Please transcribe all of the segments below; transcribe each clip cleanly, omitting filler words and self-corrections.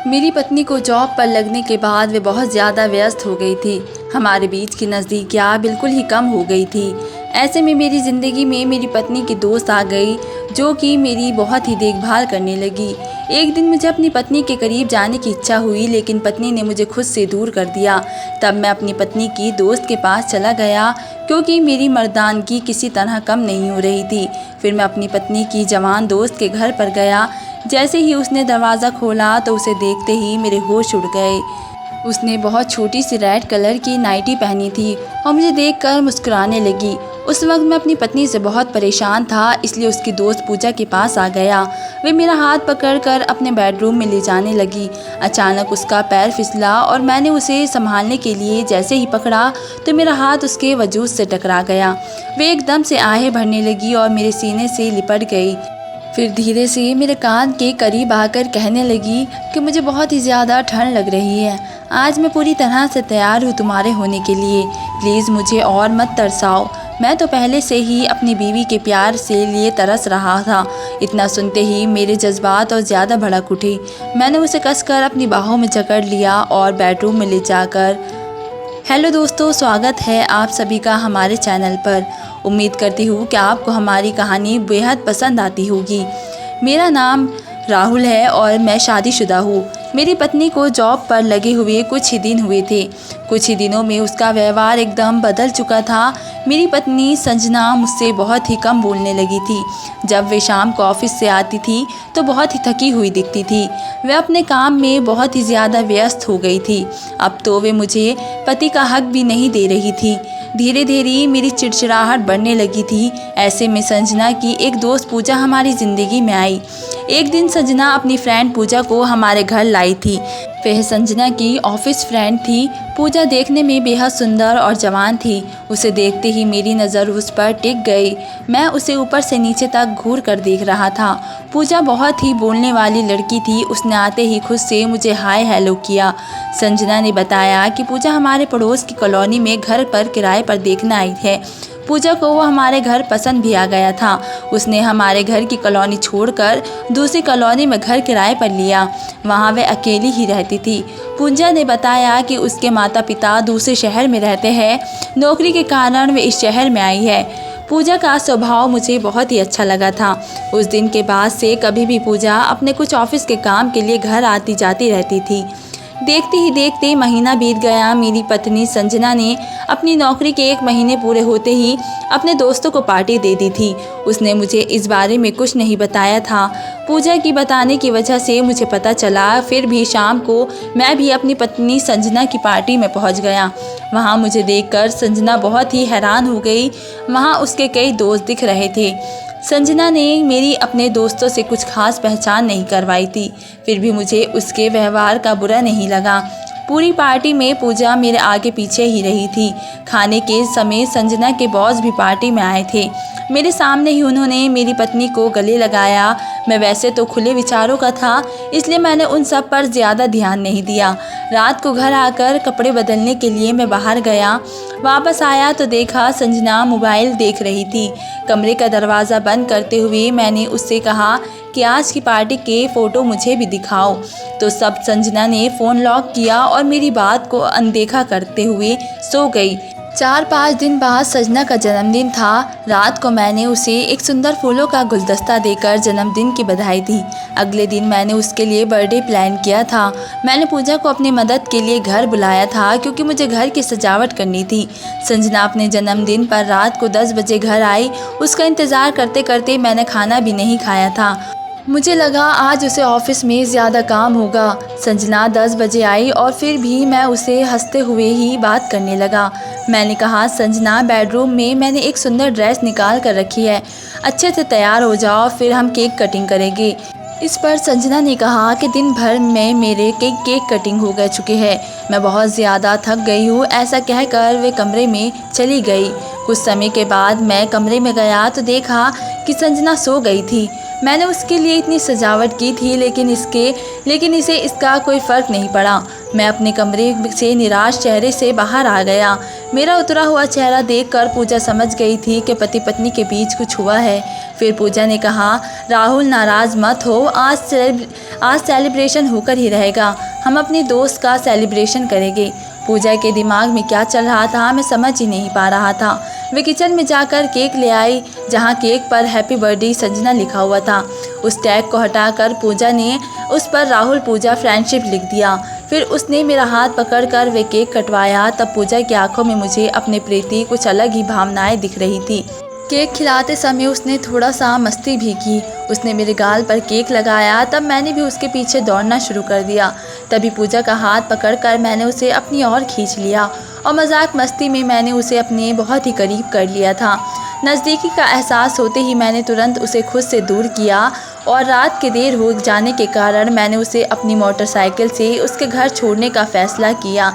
मेरी पत्नी को जॉब पर लगने के बाद वे बहुत ज़्यादा व्यस्त हो गई थी। हमारे बीच की नज़दीकियाँ बिल्कुल ही कम हो गई थी। ऐसे में मेरी ज़िंदगी में मेरी पत्नी की दोस्त आ गई, जो कि मेरी बहुत ही देखभाल करने लगी। एक दिन मुझे अपनी पत्नी के करीब जाने की इच्छा हुई, लेकिन पत्नी ने मुझे खुद से दूर कर दिया। तब मैं अपनी पत्नी की दोस्त के पास चला गया, क्योंकि मेरी मर्दानगी किसी तरह कम नहीं हो रही थी। फिर मैं अपनी पत्नी की जवान दोस्त के घर पर गया। जैसे ही उसने दरवाज़ा खोला तो उसे देखते ही मेरे होश उड़ गए। उसने बहुत छोटी सी रेड कलर की नाइटी पहनी थी और मुझे देखकर मुस्कुराने लगी। उस वक्त मैं अपनी पत्नी से बहुत परेशान था, इसलिए उसकी दोस्त पूजा के पास आ गया। वे मेरा हाथ पकड़कर अपने बेडरूम में ले जाने लगी। अचानक उसका पैर फिसला और मैंने उसे संभालने के लिए जैसे ही पकड़ा तो मेरा हाथ उसके वजूद से टकरा गया। वे एकदम से आहें भरने लगी और मेरे सीने से लिपट गई। फिर धीरे से मेरे कान के करीब आकर कहने लगी कि मुझे बहुत ही ज़्यादा ठंड लग रही है। आज मैं पूरी तरह से तैयार हूँ तुम्हारे होने के लिए। प्लीज़ मुझे और मत तरसाओ। मैं तो पहले से ही अपनी बीवी के प्यार से लिए तरस रहा था। इतना सुनते ही मेरे जज्बात और ज़्यादा भड़क उठे। मैंने उसे कसकर अपनी बाहों में जकड़ लिया और बेडरूम में ले जाकर। हेलो दोस्तों, स्वागत है आप सभी का हमारे चैनल पर। उम्मीद करती हूँ कि आपको हमारी कहानी बेहद पसंद आती होगी। मेरा नाम राहुल है और मैं शादीशुदा हूँ। मेरी पत्नी को जॉब पर लगे हुए कुछ ही दिन हुए थे। कुछ ही दिनों में उसका व्यवहार एकदम बदल चुका था। मेरी पत्नी संजना मुझसे बहुत ही कम बोलने लगी थी। जब वे शाम को ऑफिस से आती थी तो बहुत ही थकी हुई दिखती थी। वह अपने काम में बहुत ही ज़्यादा व्यस्त हो गई थी। अब तो वे मुझे पति का हक भी नहीं दे रही थी। धीरे धीरे मेरी चिड़चिड़ाहट बढ़ने लगी थी। ऐसे में संजना की एक दोस्त पूजा हमारी ज़िंदगी में आई। एक दिन संजना अपनी फ्रेंड पूजा को हमारे घर लाई थी। वह संजना की ऑफिस फ्रेंड थी। पूजा देखने में बेहद सुंदर और जवान थी। उसे देखते ही मेरी नज़र उस पर टिक गई। मैं उसे ऊपर से नीचे तक घूर कर देख रहा था। पूजा बहुत ही बोलने वाली लड़की थी। उसने आते ही खुद से मुझे हाय हेलो किया। संजना ने बताया कि पूजा हमारे पड़ोस की कॉलोनी में घर पर किराए पर देखने आई है। पूजा को वो हमारे घर पसंद भी आ गया था। उसने हमारे घर की कॉलोनी छोड़कर दूसरी कॉलोनी में घर किराए पर लिया। वहाँ वह अकेली ही रहती थी। पूजा ने बताया कि उसके माता पिता दूसरे शहर में रहते हैं। नौकरी के कारण वे इस शहर में आई है। पूजा का स्वभाव मुझे बहुत ही अच्छा लगा था। उस दिन के बाद से कभी भी पूजा अपने कुछ ऑफिस के काम के लिए घर आती जाती रहती थी। देखते ही देखते महीना बीत गया। मेरी पत्नी संजना ने अपनी नौकरी के 1 महीने पूरे होते ही अपने दोस्तों को पार्टी दे दी थी। उसने मुझे इस बारे में कुछ नहीं बताया था। पूजा की बताने की वजह से मुझे पता चला। फिर भी शाम को मैं भी अपनी पत्नी संजना की पार्टी में पहुंच गया। वहां मुझे देखकर संजना बहुत ही हैरान हो गई। वहां उसके कई दोस्त दिख रहे थे। संजना ने मेरी अपने दोस्तों से कुछ खास पहचान नहीं करवाई थी। फिर भी मुझे उसके व्यवहार का बुरा नहीं लगा। पूरी पार्टी में पूजा मेरे आगे पीछे ही रही थी। खाने के समय संजना के बॉस भी पार्टी में आए थे। मेरे सामने ही उन्होंने मेरी पत्नी को गले लगाया। मैं वैसे तो खुले विचारों का था, इसलिए मैंने उन सब पर ज़्यादा ध्यान नहीं दिया। रात को घर आकर कपड़े बदलने के लिए मैं बाहर गया। वापस आया तो देखा संजना मोबाइल देख रही थी। कमरे का दरवाज़ा बंद करते हुए मैंने उससे कहा कि आज की पार्टी के फ़ोटो मुझे भी दिखाओ। तो सब संजना ने फ़ोन लॉक किया और मेरी बात को अनदेखा करते हुए सो गई। 4-5 दिन बाद संजना का जन्मदिन था। रात को मैंने उसे एक सुंदर फूलों का गुलदस्ता देकर जन्मदिन की बधाई दी। अगले दिन मैंने उसके लिए बर्थडे प्लान किया था। मैंने पूजा को अपनी मदद के लिए घर बुलाया था, क्योंकि मुझे घर की सजावट करनी थी। संजना अपने जन्मदिन पर रात को 10 बजे घर आई। उसका इंतज़ार करते करते मैंने खाना भी नहीं खाया था। मुझे लगा आज उसे ऑफिस में ज़्यादा काम होगा। संजना 10 बजे आई और फिर भी मैं उसे हंसते हुए ही बात करने लगा। मैंने कहा, संजना बेडरूम में मैंने एक सुंदर ड्रेस निकाल कर रखी है, अच्छे से तैयार हो जाओ, फिर हम केक कटिंग करेंगे। इस पर संजना ने कहा कि दिन भर में मेरे केक कटिंग हो गए चुके हैं, मैं बहुत ज़्यादा थक गई हूँ। ऐसा कहकर वे कमरे में चली गई। कुछ समय के बाद मैं कमरे में गया तो देखा कि संजना सो गई थी। मैंने उसके लिए इतनी सजावट की थी, लेकिन इसे इसका कोई फ़र्क नहीं पड़ा। मैं अपने कमरे से निराश चेहरे से बाहर आ गया। मेरा उतरा हुआ चेहरा देखकर पूजा समझ गई थी कि पति पत्नी के बीच कुछ हुआ है। फिर पूजा ने कहा, राहुल नाराज़ मत हो, आज सेलिब्रेशन होकर ही रहेगा। हम अपनी दोस्त का सेलिब्रेशन करेंगे। पूजा के दिमाग में क्या चल रहा था मैं समझ ही नहीं पा रहा था। वे किचन में जाकर केक ले आई, जहां केक पर हैप्पी बर्थडे संजना लिखा हुआ था। उस टैग को हटाकर पूजा ने उस पर राहुल पूजा फ्रेंडशिप लिख दिया। फिर उसने मेरा हाथ पकड़कर वे केक कटवाया। तब पूजा की आंखों में मुझे अपने प्रति कुछ अलग ही भावनाएं दिख रही थी। केक खिलाते समय उसने थोड़ा सा मस्ती भी की। उसने मेरे गाल पर केक लगाया, तब मैंने भी उसके पीछे दौड़ना शुरू कर दिया। तभी पूजा का हाथ पकड़कर मैंने उसे अपनी ओर खींच लिया और मजाक मस्ती में मैंने उसे अपने बहुत ही करीब कर लिया था। नज़दीकी का एहसास होते ही मैंने तुरंत उसे खुद से दूर किया और रात के देर हो जाने के कारण मैंने उसे अपनी मोटरसाइकिल से उसके घर छोड़ने का फ़ैसला किया।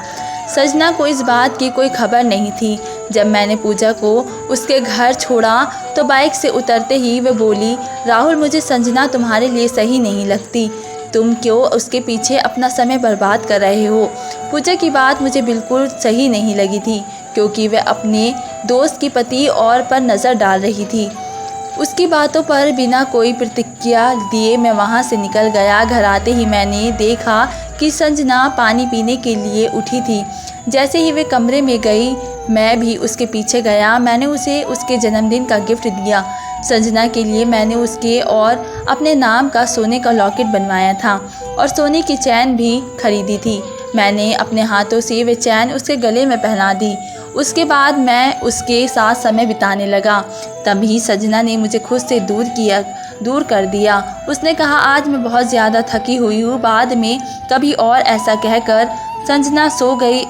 संजना को इस बात की कोई खबर नहीं थी। जब मैंने पूजा को उसके घर छोड़ा तो बाइक से उतरते ही वह बोली, राहुल मुझे संजना तुम्हारे लिए सही नहीं लगती। तुम क्यों उसके पीछे अपना समय बर्बाद कर रहे हो। पूजा की बात मुझे बिल्कुल सही नहीं लगी थी, क्योंकि वह अपने दोस्त की पति और पर नज़र डाल रही थी। उसकी बातों पर बिना कोई प्रतिक्रिया दिए मैं वहाँ से निकल गया। घर आते ही मैंने देखा कि संजना पानी पीने के लिए उठी थी। जैसे ही वे कमरे में गई मैं भी उसके पीछे गया। मैंने उसे उसके जन्मदिन का गिफ्ट दिया। संजना के लिए मैंने उसके और अपने नाम का सोने का लॉकेट बनवाया था और सोने की चैन भी खरीदी थी। मैंने अपने हाथों से वे चैन उसके गले में पहना दी। उसके बाद मैं उसके साथ समय बिताने लगा। तभी संजना ने मुझे खुद से दूर कर दिया। उसने कहा, आज मैं बहुत ज़्यादा थकी हुई हूँ, बाद में कभी और। ऐसा कहकर संजना सो गई।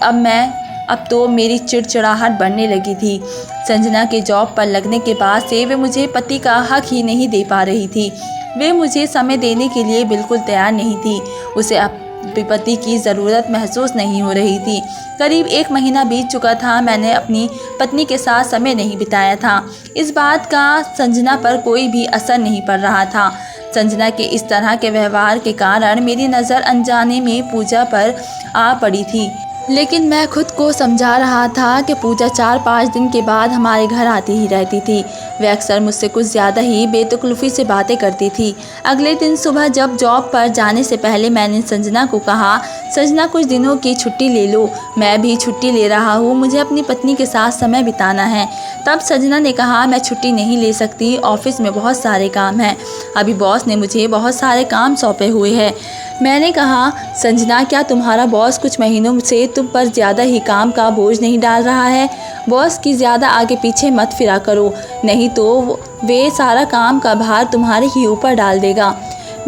अब तो मेरी चिड़चिड़ाहट बढ़ने लगी थी। संजना के जॉब पर लगने के बाद से वे मुझे पति का हक ही नहीं दे पा रही थी। वे मुझे समय देने के लिए बिल्कुल तैयार नहीं थी। उसे अपने पति की ज़रूरत महसूस नहीं हो रही थी। करीब 1 महीना बीत चुका था, मैंने अपनी पत्नी के साथ समय नहीं बिताया था। इस बात का संजना पर कोई भी असर नहीं पड़ रहा था। संजना के इस तरह के व्यवहार के कारण मेरी नज़र अनजाने में पूजा पर आ पड़ी थी। लेकिन मैं खुद को समझा रहा था कि पूजा 4-5 दिन के बाद हमारे घर आती ही रहती थी। वह अक्सर मुझसे कुछ ज़्यादा ही बेतकल्लुफ़ी से बातें करती थी। अगले दिन सुबह जब जॉब पर जाने से पहले मैंने संजना को कहा, संजना कुछ दिनों की छुट्टी ले लो। मैं भी छुट्टी ले रहा हूँ, मुझे अपनी पत्नी के साथ समय बिताना है। तब संजना ने कहा, मैं छुट्टी नहीं ले सकती, ऑफिस में बहुत सारे काम हैं। अभी बॉस ने मुझे बहुत सारे काम सौंपे हुए हैं। मैंने कहा, संजना क्या तुम्हारा बॉस कुछ महीनों से तुम पर ज़्यादा ही काम का बोझ नहीं डाल रहा है? बॉस की ज़्यादा आगे पीछे मत फिरा करो, नहीं तो वे सारा काम का भार तुम्हारे ही ऊपर डाल देगा।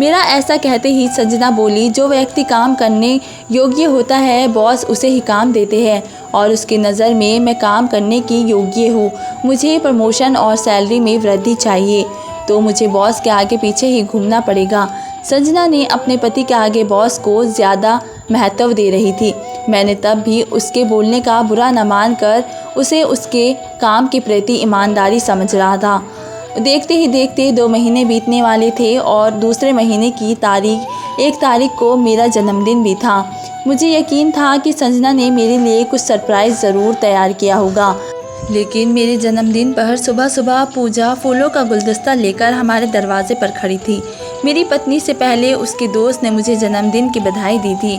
मेरा ऐसा कहते ही संजना बोली, जो व्यक्ति काम करने योग्य होता है बॉस उसे ही काम देते हैं और उसकी नज़र में मैं काम करने की योग्य हूँ। मुझे प्रमोशन और सैलरी में वृद्धि चाहिए तो मुझे बॉस के आगे पीछे ही घूमना पड़ेगा। संजना ने अपने पति के आगे बॉस को ज़्यादा महत्व दे रही थी। मैंने तब भी उसके बोलने का बुरा न मानकर उसे उसके काम के प्रति ईमानदारी समझ रहा था। देखते ही देखते 2 महीने बीतने वाले थे और दूसरे महीने की 1 तारीख को मेरा जन्मदिन भी था। मुझे यकीन था कि संजना ने मेरे लिए कुछ सरप्राइज़ ज़रूर तैयार किया होगा। लेकिन मेरे जन्मदिन पर सुबह सुबह पूजा फूलों का गुलदस्ता लेकर हमारे दरवाजे पर खड़ी थी। मेरी पत्नी से पहले उसके दोस्त ने मुझे जन्मदिन की बधाई दी थी।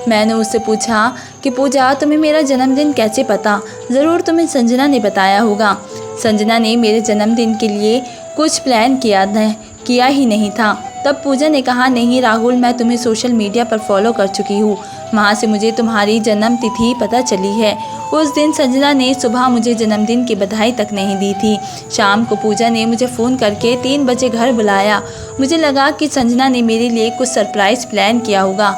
मैंने उससे पूछा कि पूजा, तुम्हें मेरा जन्मदिन कैसे पता? ज़रूर तुम्हें संजना ने बताया होगा। संजना ने मेरे जन्मदिन के लिए कुछ प्लान किया ही नहीं था। तब पूजा ने कहा, नहीं राहुल, मैं तुम्हें सोशल मीडिया पर फॉलो कर चुकी हूँ, वहाँ से मुझे तुम्हारी जन्म तिथि पता चली है। उस दिन संजना ने सुबह मुझे जन्मदिन की बधाई तक नहीं दी थी। शाम को पूजा ने मुझे फ़ोन करके 3 बजे घर बुलाया। मुझे लगा कि संजना ने मेरे लिए कुछ सरप्राइज़ प्लान किया होगा।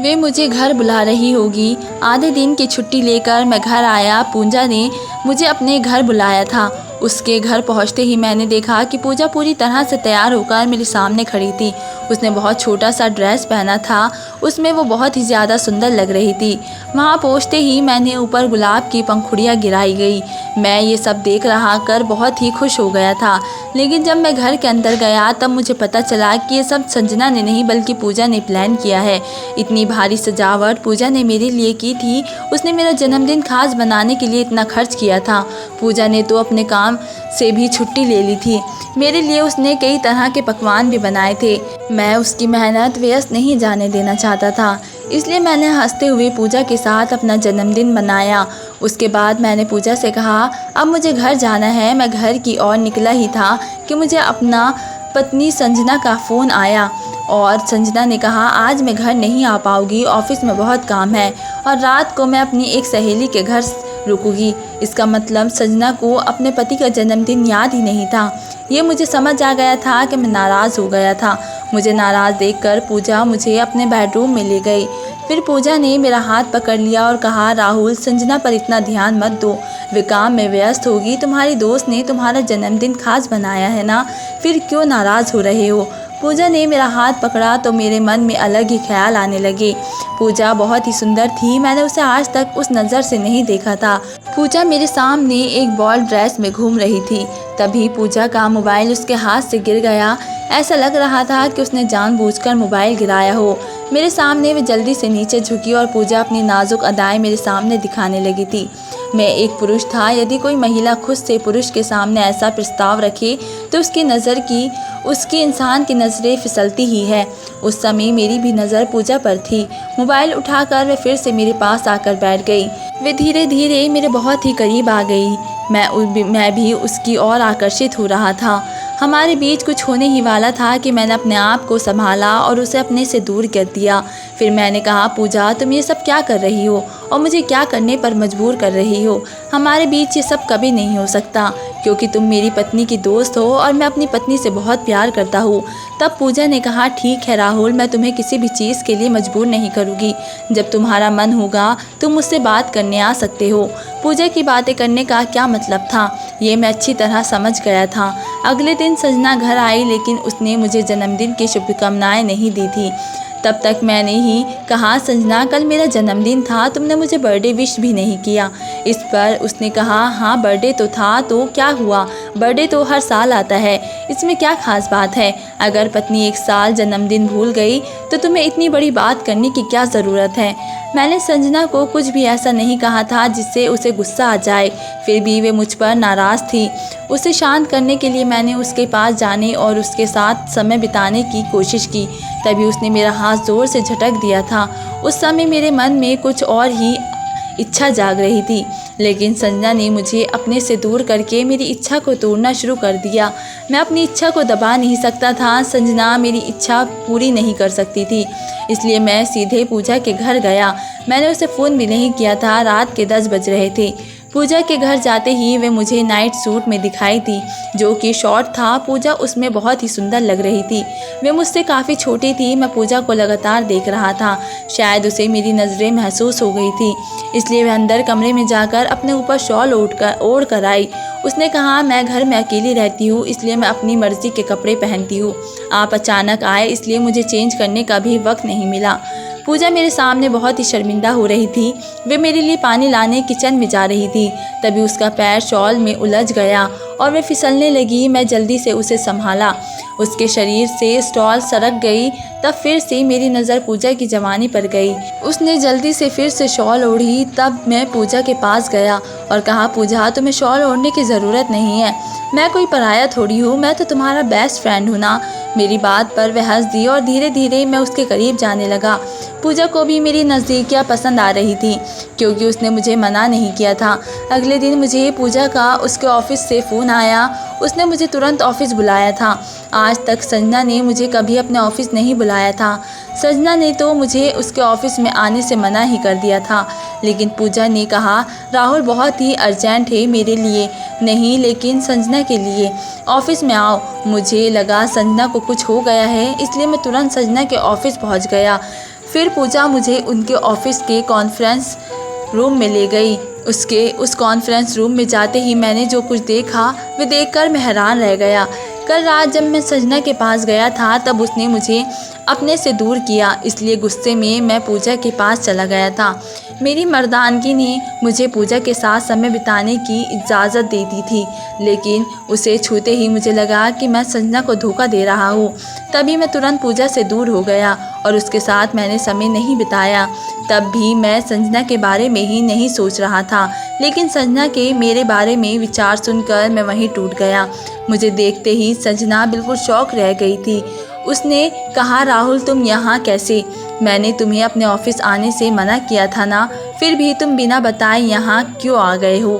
वे मुझे घर बुला रही होगी। आधे दिन की छुट्टी लेकर मैं घर आया। पूजा ने मुझे अपने घर बुलाया था। उसके घर पहुंचते ही मैंने देखा कि पूजा पूरी तरह से तैयार होकर मेरे सामने खड़ी थी। उसने बहुत छोटा सा ड्रेस पहना था, उसमें वो बहुत ही ज़्यादा सुंदर लग रही थी। वहाँ पहुँचते ही मैंने ऊपर गुलाब की पंखुड़ियाँ गिराई गई। मैं ये सब देख रहा कर बहुत ही खुश हो गया था। लेकिन जब मैं घर के अंदर गया तब मुझे पता चला कि ये सब संजना ने नहीं बल्कि पूजा ने प्लान किया है। इतनी भारी सजावट पूजा ने मेरे लिए की थी। उसने मेरा जन्मदिन खास बनाने के लिए इतना खर्च किया था। पूजा ने तो अपने काम से भी छुट्टी ले ली थी। मेरे लिए उसने कई तरह के पकवान भी बनाए थे। मैं उसकी मेहनत व्यस्त नहीं जाने देना चाहता था, इसलिए मैंने हंसते हुए पूजा के साथ अपना जन्मदिन मनाया। उसके बाद मैंने पूजा से कहा, अब मुझे घर जाना है। मैं घर की ओर निकला ही था कि मुझे अपना पत्नी संजना का फ़ोन आया और संजना ने कहा, आज मैं घर नहीं आ पाऊँगी, ऑफिस में बहुत काम है और रात को मैं अपनी एक सहेली के घर रुकूंगी। इसका मतलब संजना को अपने पति का जन्मदिन याद ही नहीं था। ये मुझे समझ आ गया था कि मैं नाराज़ हो गया था। मुझे नाराज़ देखकर पूजा मुझे अपने बेडरूम में ले गई। फिर पूजा ने मेरा हाथ पकड़ लिया और कहा, राहुल, संजना पर इतना ध्यान मत दो, वे काम में व्यस्त होगी। तुम्हारी दोस्त ने तुम्हारा जन्मदिन खास बनाया है ना, फिर क्यों नाराज़ हो रहे हो। पूजा ने मेरा हाथ पकड़ा तो मेरे मन में अलग ही ख्याल आने लगे। पूजा बहुत ही सुंदर थी, मैंने उसे आज तक उस नज़र से नहीं देखा था। पूजा मेरे सामने एक बॉल ड्रेस में घूम रही थी। तभी पूजा का मोबाइल उसके हाथ से गिर गया। ऐसा लग रहा था कि उसने जानबूझकर मोबाइल गिराया हो। मेरे सामने वे जल्दी से नीचे झुकी और पूजा अपनी नाजुक अदाएं मेरे सामने दिखाने लगी थी। मैं एक पुरुष था। यदि कोई महिला खुद से पुरुष के सामने ऐसा प्रस्ताव रखे तो उसकी इंसान की नज़रें फिसलती ही है। उस समय मेरी भी नज़र पूजा पर थी। मोबाइल उठाकर वे फिर से मेरे पास आकर बैठ गई। वे धीरे धीरे मेरे बहुत ही करीब आ गई। मैं भी उसकी ओर आकर्षित हो रहा था। हमारे बीच कुछ होने ही वाला था कि मैंने अपने आप को संभाला और उसे अपने से दूर कर दिया। फिर मैंने कहा, पूजा, तुम ये सब क्या कर रही हो और मुझे क्या करने पर मजबूर कर रही हो। हमारे बीच ये सब कभी नहीं हो सकता, क्योंकि तुम मेरी पत्नी की दोस्त हो और मैं अपनी पत्नी से बहुत प्यार करता हूँ। तब पूजा ने कहा, ठीक है राहुल, मैं तुम्हें किसी भी चीज़ के लिए मजबूर नहीं करूँगी। जब तुम्हारा मन होगा तुम मुझसे बात करने आ सकते हो। पूजा की बातें करने का क्या मतलब था, ये मैं अच्छी तरह समझ गया था। अगले दिन संजना घर आई, लेकिन उसने मुझे जन्मदिन की शुभकामनाएं नहीं दी थी। तब तक मैंने ही कहा, संजना, कल मेरा जन्मदिन था, तुमने मुझे बर्थडे विश भी नहीं किया। इस पर उसने कहा, हाँ बर्थडे तो था, तो क्या हुआ, बर्थडे तो हर साल आता है, इसमें क्या खास बात है। अगर पत्नी एक साल जन्मदिन भूल गई तो तुम्हें इतनी बड़ी बात करने की क्या ज़रूरत है। मैंने संजना को कुछ भी ऐसा नहीं कहा था जिससे उसे गुस्सा आ जाए, फिर भी वे मुझ पर नाराज़ थी। उसे शांत करने के लिए मैंने उसके पास जाने और उसके साथ समय बिताने की कोशिश की। तभी उसने मेरा हाथ ज़ोर से झटक दिया था। उस समय मेरे मन में कुछ और ही इच्छा जाग रही थी, लेकिन संजना ने मुझे अपने से दूर करके मेरी इच्छा को तोड़ना शुरू कर दिया। मैं अपनी इच्छा को दबा नहीं सकता था। संजना मेरी इच्छा पूरी नहीं कर सकती थी, इसलिए मैं सीधे पूजा के घर गया। मैंने उसे फ़ोन भी नहीं किया था। रात के 10 बज रहे थे। पूजा के घर जाते ही वे मुझे नाइट सूट में दिखाई थी, जो कि शॉर्ट था। पूजा उसमें बहुत ही सुंदर लग रही थी। वे मुझसे काफ़ी छोटी थी। मैं पूजा को लगातार देख रहा था। शायद उसे मेरी नज़रें महसूस हो गई थी, इसलिए वह अंदर कमरे में जाकर अपने ऊपर शॉल ओढ़ कर आई। उसने कहा, मैं घर में अकेली रहती हूँ, इसलिए मैं अपनी मर्ज़ी के कपड़े पहनती हूँ। आप अचानक आए, इसलिए मुझे चेंज करने का भी वक्त नहीं मिला। पूजा मेरे सामने बहुत ही शर्मिंदा हो रही थी। वे मेरे लिए पानी लाने किचन में जा रही थी। तभी उसका पैर शॉल में उलझ गया और वे फिसलने लगी। मैं जल्दी से उसे संभाला। उसके शरीर से स्टॉल सरक गई। तब फिर से मेरी नज़र पूजा की जवानी पर गई। उसने जल्दी से फिर से शॉल ओढ़ी। तब मैं पूजा के पास गया और कहा, पूजा, तुम्हें शॉल ओढ़ने की ज़रूरत नहीं है। मैं कोई पराया थोड़ी हूँ, मैं तो तुम्हारा बेस्ट फ्रेंड हूँ ना। मेरी बात पर वह हंस दी और धीरे धीरे मैं उसके करीब जाने लगा। पूजा को भी मेरी नज़दीकियाँ पसंद आ रही थी, क्योंकि उसने मुझे मना नहीं किया था। अगले दिन मुझे पूजा का उसके ऑफिस से फ़ोन आया। उसने मुझे तुरंत ऑफिस बुलाया था। आज तक संजना ने मुझे कभी अपने ऑफिस नहीं बुलाया था। संजना ने तो मुझे उसके ऑफिस में आने से मना ही कर दिया था, लेकिन पूजा ने कहा, राहुल बहुत ही अर्जेंट है, मेरे लिए नहीं लेकिन संजना के लिए, ऑफिस में आओ। मुझे लगा संजना को कुछ हो गया है, इसलिए मैं तुरंत संजना के ऑफिस पहुंच गया। फिर पूजा मुझे उनके ऑफिस के कॉन्फ्रेंस रूम में ले गई। उसके उस कॉन्फ्रेंस रूम में जाते ही मैंने जो कुछ देखा वह देखकर मैं हैरान रह गया। कल रात जब मैं संजना के पास गया था तब उसने मुझे अपने से दूर किया, इसलिए गुस्से में मैं पूजा के पास चला गया था। मेरी मर्दानगी ने मुझे पूजा के साथ समय बिताने की इजाज़त दे दी थी, लेकिन उसे छूते ही मुझे लगा कि मैं संजना को धोखा दे रहा हूँ। तभी मैं तुरंत पूजा से दूर हो गया और उसके साथ मैंने समय नहीं बिताया। तब भी मैं संजना के बारे में ही नहीं सोच रहा था, लेकिन संजना के मेरे बारे में विचार सुनकर मैं वहीं टूट गया। मुझे देखते ही संजना बिल्कुल शॉक रह गई थी। उसने कहा, राहुल तुम यहाँ कैसे? मैंने तुम्हें अपने ऑफिस आने से मना किया था ना, फिर भी तुम बिना बताए यहाँ क्यों आ गए हो?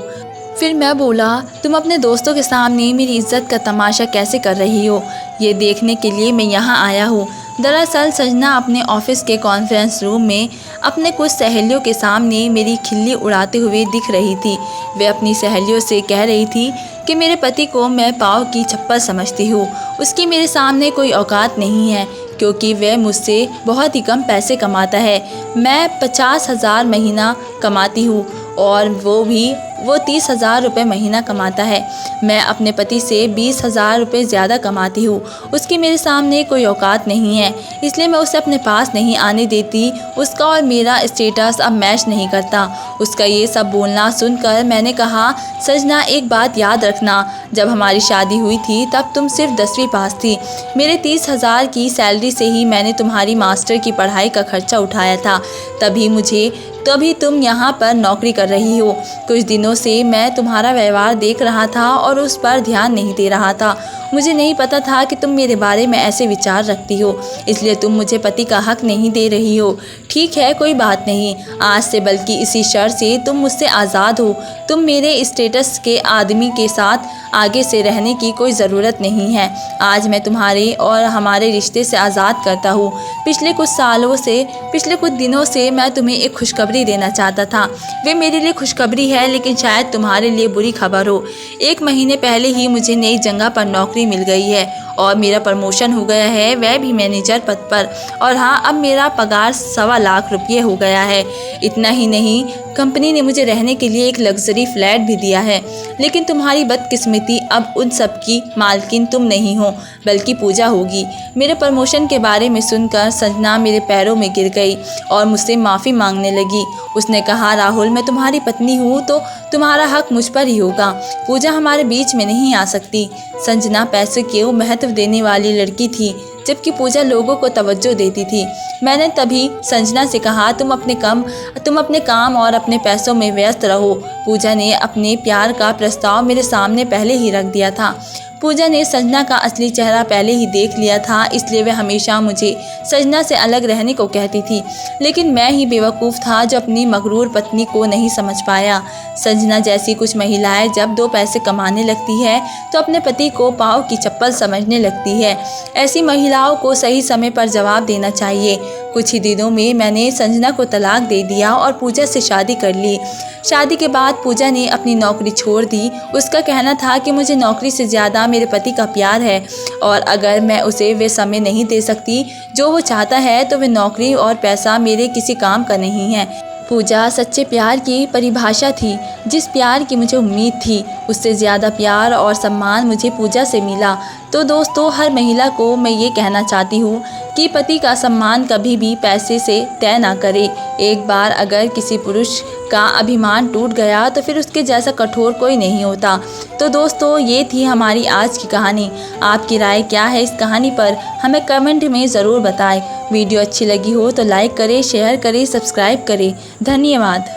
फिर मैं बोला, तुम अपने दोस्तों के सामने मेरी इज्जत का तमाशा कैसे कर रही हो, ये देखने के लिए मैं यहाँ आया हूँ। दरअसल संजना अपने ऑफिस के कॉन्फ्रेंस रूम में अपने कुछ सहेलियों के सामने मेरी खिल्ली उड़ाते हुए दिख रही थी। वे अपनी सहेलियों से कह रही थी कि मेरे पति को मैं पाँव की चप्पल समझती हूँ, उसकी मेरे सामने कोई औकात नहीं है क्योंकि वह मुझसे बहुत ही कम पैसे कमाता है। मैं 50,000 महीना कमाती हूँ और वो 30,000 रुपये महीना कमाता है। मैं अपने पति से 20,000 रुपये ज़्यादा कमाती हूँ, उसकी मेरे सामने कोई औकात नहीं है, इसलिए मैं उसे अपने पास नहीं आने देती। उसका और मेरा स्टेटस अब मैच नहीं करता। उसका ये सब बोलना सुनकर मैंने कहा, संजना एक बात याद रखना, जब हमारी शादी हुई थी तब तुम सिर्फ 10वीं पास थी। मेरे 30,000 की सैलरी से ही मैंने तुम्हारी मास्टर की पढ़ाई का खर्चा उठाया था। तभी तुम यहाँ पर नौकरी कर रही हो। कुछ दिनों से मैं तुम्हारा व्यवहार देख रहा था और उस पर ध्यान नहीं दे रहा था। मुझे नहीं पता था कि तुम मेरे बारे में ऐसे विचार रखती हो, इसलिए तुम मुझे पति का हक नहीं दे रही हो। ठीक है, कोई बात नहीं, आज से बल्कि इसी शर्त से तुम मुझसे आज़ाद हो। तुम मेरे स्टेटस के आदमी के साथ आगे से रहने की कोई ज़रूरत नहीं है। आज मैं तुम्हारे और हमारे रिश्ते से आज़ाद करता हूँ। पिछले कुछ दिनों से मैं तुम्हें एक खुशखबरी देना चाहता था। वे मेरे लिए खुशखबरी है, लेकिन शायद तुम्हारे लिए बुरी खबर हो। 1 महीने पहले ही मुझे नई जगह पर नौकरी मिल गई है और मेरा प्रमोशन हो गया है, वह भी मैनेजर पद पर। और हाँ, अब मेरा पगार 1.25 लाख रुपये हो गया है। इतना ही नहीं, कंपनी ने मुझे रहने के लिए एक लग्जरी फ्लैट भी दिया है। लेकिन तुम्हारी बदकिस्मती, अब उन सब की मालकिन तुम नहीं हो बल्कि पूजा होगी। मेरे प्रमोशन के बारे में सुनकर संजना मेरे पैरों में गिर गई और मुझसे माफ़ी मांगने लगी। उसने कहा, राहुल मैं तुम्हारी पत्नी हूँ तो तुम्हारा हक मुझ पर ही होगा। पूजा हमारे बीच में नहीं आ सकती। संजना पैसे को महत्व देने वाली लड़की थी, जबकि पूजा लोगों को तवज्जो देती थी। मैंने तभी संजना से कहा, तुम अपने काम और अपने पैसों में व्यस्त रहो। पूजा ने अपने प्यार का प्रस्ताव मेरे सामने पहले ही रख दिया था। पूजा ने संजना का असली चेहरा पहले ही देख लिया था, इसलिए वह हमेशा मुझे संजना से अलग रहने को कहती थी। लेकिन मैं ही बेवकूफ़ था जो अपनी मगरूर पत्नी को नहीं समझ पाया। संजना जैसी कुछ महिलाएं जब 2 पैसे कमाने लगती है तो अपने पति को पाँव की चप्पल समझने लगती है। ऐसी महिलाओं को सही समय पर जवाब देना चाहिए। कुछ ही दिनों में मैंने संजना को तलाक दे दिया और पूजा से शादी कर ली। शादी के बाद पूजा ने अपनी नौकरी छोड़ दी। उसका कहना था कि मुझे नौकरी से ज़्यादा मेरे पति का प्यार है और अगर मैं उसे वे समय नहीं दे सकती जो वो चाहता है तो वे नौकरी और पैसा मेरे किसी काम का नहीं है। पूजा सच्चे प्यार की परिभाषा थी। जिस प्यार की मुझे उम्मीद थी, उससे ज़्यादा प्यार और सम्मान मुझे पूजा से मिला। तो दोस्तों, हर महिला को मैं ये कहना चाहती हूँ कि पति का सम्मान कभी भी पैसे से तय ना करे। एक बार अगर किसी पुरुष का अभिमान टूट गया तो फिर उसके जैसा कठोर कोई नहीं होता। तो दोस्तों, ये थी हमारी आज की कहानी। आपकी राय क्या है इस कहानी पर, हमें कमेंट में ज़रूर बताएं। वीडियो अच्छी लगी हो तो लाइक करें, शेयर करें, सब्सक्राइब करें। धन्यवाद।